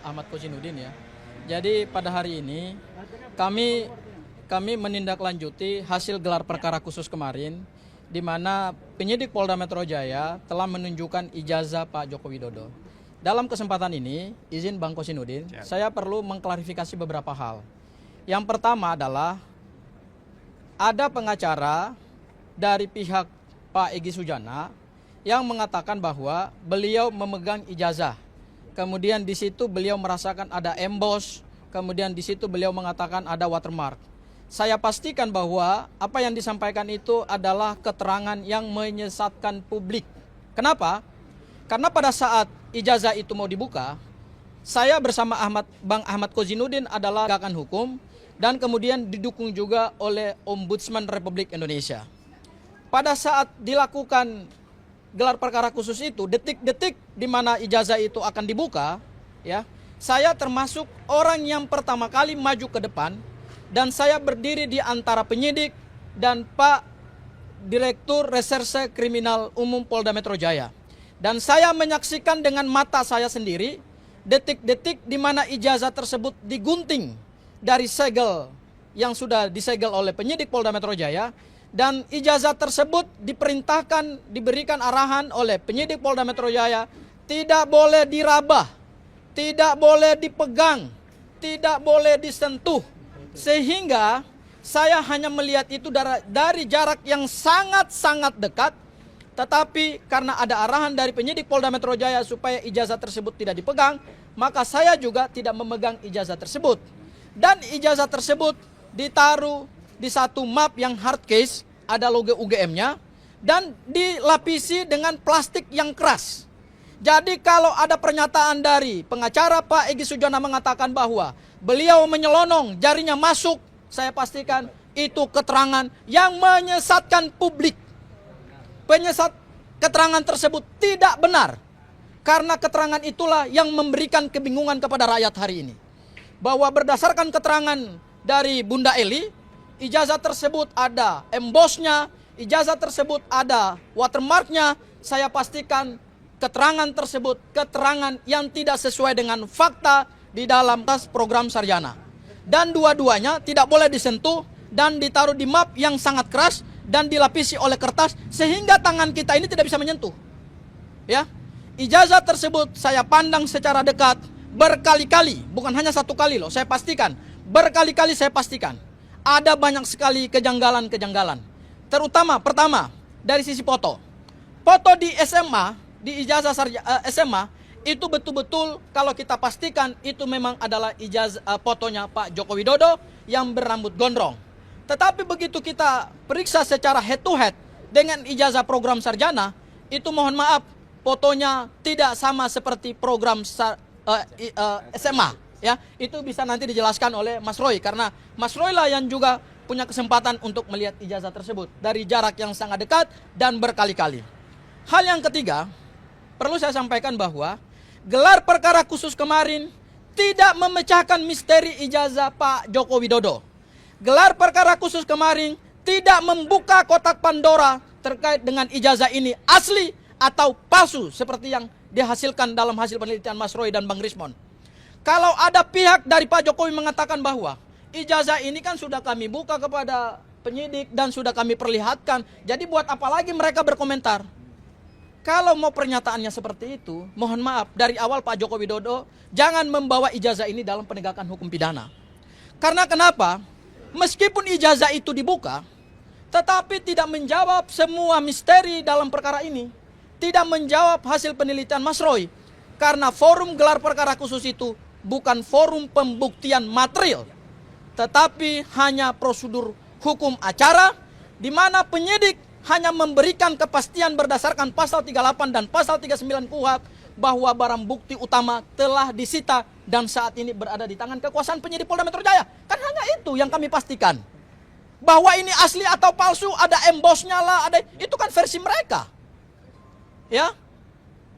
Ahmad Kozinudin ya. Jadi pada hari ini kami menindaklanjuti hasil gelar perkara khusus kemarin, di mana penyidik Polda Metro Jaya telah menunjukkan ijazah Pak Joko Widodo. Dalam kesempatan ini, izin Bang Kozinudin, saya perlu mengklarifikasi beberapa hal. Yang pertama adalah ada pengacara dari pihak Pak Egy Sujana yang mengatakan bahwa beliau memegang ijazah. Kemudian di situ beliau merasakan ada emboss, kemudian di situ beliau mengatakan ada watermark. Saya pastikan bahwa apa yang disampaikan itu adalah keterangan yang menyesatkan publik. Kenapa? Karena pada saat ijazah itu mau dibuka, saya bersama Bang Ahmad Kozinudin adalah penegakan hukum dan kemudian didukung juga oleh Ombudsman Republik Indonesia. Pada saat dilakukan gelar perkara khusus itu, detik-detik di mana ijazah itu akan dibuka, ya, saya termasuk orang yang pertama kali maju ke depan dan saya berdiri di antara penyidik dan Pak Direktur Reserse Kriminal Umum Polda Metro Jaya. Dan saya menyaksikan dengan mata saya sendiri detik-detik di mana ijazah tersebut digunting dari segel yang sudah disegel oleh penyidik Polda Metro Jaya, dan ijazah tersebut diberikan arahan oleh penyidik Polda Metro Jaya tidak boleh diraba, tidak boleh dipegang, tidak boleh disentuh. Sehingga saya hanya melihat itu dari jarak yang sangat-sangat dekat. Tetapi karena ada arahan dari penyidik Polda Metro Jaya supaya ijazah tersebut tidak dipegang, maka saya juga tidak memegang ijazah tersebut. Dan ijazah tersebut ditaruh di satu map yang hard case, ada logo UGM-nya, dan dilapisi dengan plastik yang keras. Jadi kalau ada pernyataan dari pengacara Pak Egy Sujana mengatakan bahwa beliau menyelonong, jarinya masuk, saya pastikan itu keterangan yang menyesatkan publik. Keterangan tersebut tidak benar. Karena keterangan itulah yang memberikan kebingungan kepada rakyat hari ini. Bahwa berdasarkan keterangan dari Bunda Eli, ijazah tersebut ada embossnya, ijazah tersebut ada watermarknya. Saya pastikan keterangan tersebut keterangan yang tidak sesuai dengan fakta di dalam program sarjana. Dan dua-duanya tidak boleh disentuh dan ditaruh di map yang sangat keras dan dilapisi oleh kertas sehingga tangan kita ini tidak bisa menyentuh. Ya, ijazah tersebut saya pandang secara dekat berkali-kali, bukan hanya satu kali loh. Saya pastikan berkali-kali saya pastikan ada banyak sekali kejanggalan-kejanggalan. Terutama pertama dari sisi foto. Foto di SMA, di ijazah SMA itu betul-betul kalau kita pastikan itu memang adalah ijazah fotonya Pak Joko Widodo yang berambut gondrong. Tetapi begitu kita periksa secara head to head dengan ijazah program sarjana, itu mohon maaf, fotonya tidak sama seperti program SMA. Ya, itu bisa nanti dijelaskan oleh Mas Roy, karena Mas Roy lah yang juga punya kesempatan untuk melihat ijazah tersebut dari jarak yang sangat dekat dan berkali-kali. Hal yang ketiga, perlu saya sampaikan bahwa gelar perkara khusus kemarin tidak memecahkan misteri ijazah Pak Joko Widodo. Gelar perkara khusus kemarin tidak membuka kotak Pandora terkait dengan ijazah ini asli atau palsu seperti yang dihasilkan dalam hasil penelitian Mas Roy dan Bang Rismon. Kalau ada pihak dari Pak Jokowi mengatakan bahwa ijazah ini kan sudah kami buka kepada penyidik dan sudah kami perlihatkan, jadi buat apa lagi mereka berkomentar? Kalau mau pernyataannya seperti itu, mohon maaf, dari awal Pak Joko Widodo jangan membawa ijazah ini dalam penegakan hukum pidana. Karena kenapa? Meskipun ijazah itu dibuka, tetapi tidak menjawab semua misteri dalam perkara ini. Tidak menjawab hasil penelitian Mas Roy. Karena forum gelar perkara khusus itu bukan forum pembuktian material, tetapi hanya prosedur hukum acara, di mana penyidik hanya memberikan kepastian berdasarkan pasal 38 dan pasal 39 KUHP bahwa barang bukti utama telah disita dan saat ini berada di tangan kekuasaan penyidik Polda Metro Jaya. Kan hanya itu yang kami pastikan. Bahwa ini asli atau palsu, ada embossnya lah, ada, itu kan versi mereka. Ya,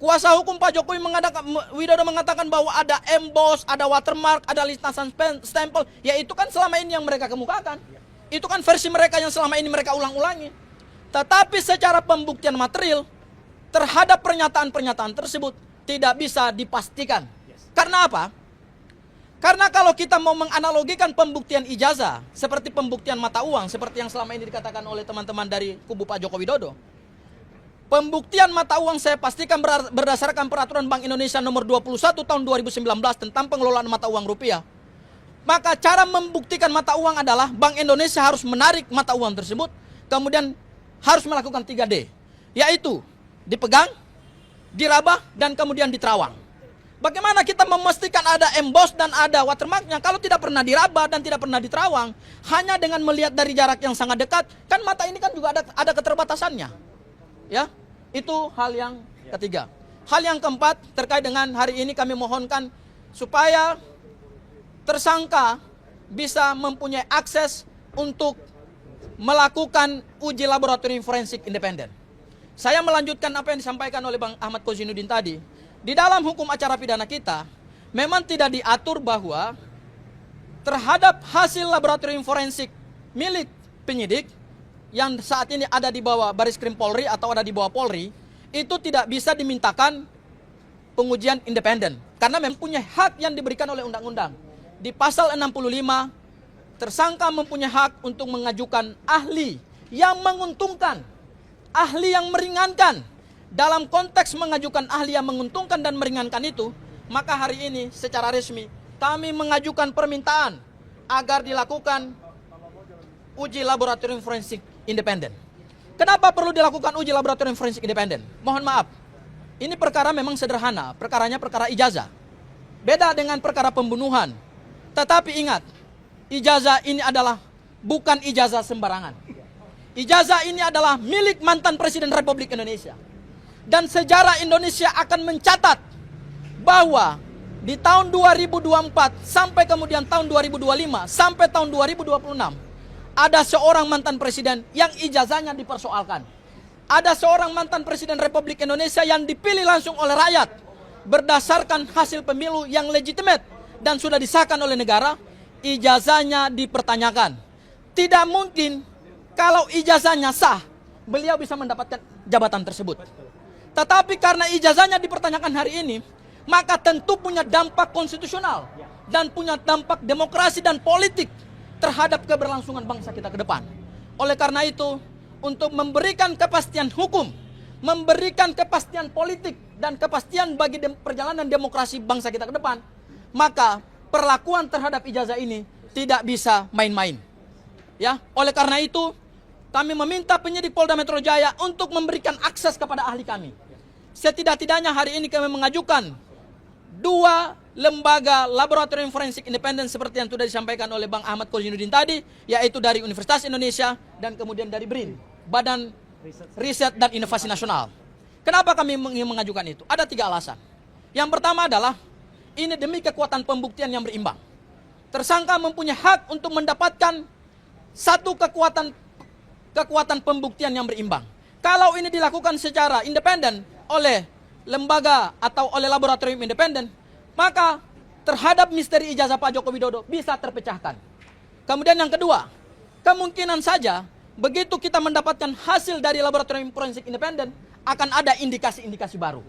kuasa hukum Pak Jokowi Widodo mengatakan bahwa ada emboss, ada watermark, ada lintasan stempel. Ya itu kan selama ini yang mereka kemukakan. Itu kan versi mereka yang selama ini mereka ulang-ulangi. Tetapi secara pembuktian material terhadap pernyataan-pernyataan tersebut tidak bisa dipastikan Karena apa? Karena kalau kita mau menganalogikan pembuktian ijazah seperti pembuktian mata uang, seperti yang selama ini dikatakan oleh teman-teman dari kubu Pak Joko Widodo, pembuktian mata uang saya pastikan berdasarkan peraturan Bank Indonesia nomor 21 tahun 2019 tentang pengelolaan mata uang rupiah. Maka cara membuktikan mata uang adalah Bank Indonesia harus menarik mata uang tersebut, kemudian harus melakukan 3D, yaitu dipegang, diraba, dan kemudian diterawang. Bagaimana kita memastikan ada emboss dan ada watermarknya kalau tidak pernah diraba dan tidak pernah diterawang? Hanya dengan melihat dari jarak yang sangat dekat, kan mata ini kan juga ada keterbatasannya. Ya, itu hal yang ketiga. Hal yang keempat terkait dengan hari ini kami mohonkan supaya tersangka bisa mempunyai akses untuk melakukan uji laboratorium forensik independen. Saya melanjutkan apa yang disampaikan oleh Bang Ahmad Kozinuddin tadi. Di dalam hukum acara pidana kita, memang tidak diatur bahwa terhadap hasil laboratorium forensik milik penyidik yang saat ini ada di bawah Bareskrim Polri atau ada di bawah Polri, itu tidak bisa dimintakan pengujian independen. Karena mempunyai hak yang diberikan oleh undang-undang. Di pasal 65, tersangka mempunyai hak untuk mengajukan ahli yang menguntungkan, ahli yang meringankan. Dalam konteks mengajukan ahli yang menguntungkan dan meringankan itu, maka hari ini secara resmi kami mengajukan permintaan agar dilakukan uji laboratorium forensik independen. Kenapa perlu dilakukan uji laboratorium forensik independen? Mohon maaf, ini perkara memang sederhana, perkaranya perkara ijazah. Beda dengan perkara pembunuhan. Tetapi ingat, ijazah ini adalah bukan ijazah sembarangan. Ijazah ini adalah milik mantan Presiden Republik Indonesia. Dan sejarah Indonesia akan mencatat bahwa di tahun 2024 sampai kemudian tahun 2025 sampai tahun 2026 ada seorang mantan presiden yang ijazahnya dipersoalkan. Ada seorang mantan Presiden Republik Indonesia yang dipilih langsung oleh rakyat berdasarkan hasil pemilu yang legitimate dan sudah disahkan oleh negara, ijazahnya dipertanyakan. Tidak mungkin kalau ijazahnya sah, beliau bisa mendapatkan jabatan tersebut. Tetapi karena ijazahnya dipertanyakan hari ini, maka tentu punya dampak konstitusional dan punya dampak demokrasi dan politik terhadap keberlangsungan bangsa kita ke depan. Oleh karena itu, untuk memberikan kepastian hukum, memberikan kepastian politik dan kepastian bagi perjalanan demokrasi bangsa kita ke depan, maka perlakuan terhadap ijazah ini tidak bisa main-main. Ya, oleh karena itu kami meminta penyidik Polda Metro Jaya untuk memberikan akses kepada ahli kami. Setidak-tidaknya hari ini kami mengajukan 2 lembaga laboratorium forensik independen seperti yang sudah disampaikan oleh Bang Ahmad Kozinuddin tadi, yaitu dari Universitas Indonesia dan kemudian dari BRIN, Badan Riset dan Inovasi Nasional. Kenapa kami ingin mengajukan itu? Ada 3 alasan. Yang pertama adalah ini demi kekuatan pembuktian yang berimbang. Tersangka mempunyai hak untuk mendapatkan satu kekuatan pembuktian yang berimbang. Kalau ini dilakukan secara independen oleh lembaga atau oleh laboratorium independen, maka terhadap misteri ijazah Pak Joko Widodo bisa terpecahkan. Kemudian yang kedua, kemungkinan saja begitu kita mendapatkan hasil dari laboratorium forensik independen, akan ada indikasi-indikasi baru.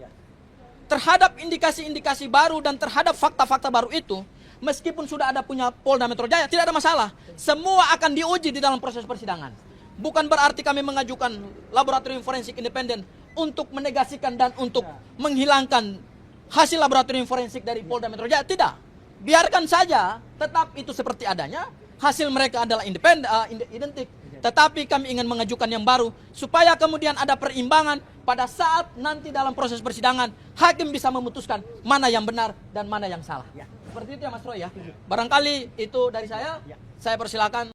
Terhadap indikasi-indikasi baru dan terhadap fakta-fakta baru itu, meskipun sudah ada punya Polda Metro Jaya, tidak ada masalah. Semua akan diuji di dalam proses persidangan. Bukan berarti kami mengajukan laboratorium forensik independen untuk menegasikan dan untuk menghilangkan hasil laboratorium forensik dari Polda Metro Jaya. Tidak. Biarkan saja, tetap itu seperti adanya. Hasil mereka adalah identik. Tetapi kami ingin mengajukan yang baru supaya kemudian ada perimbangan pada saat nanti dalam proses persidangan hakim bisa memutuskan mana yang benar dan mana yang salah. Seperti itu ya Mas Roy ya. Barangkali itu dari saya. Saya persilakan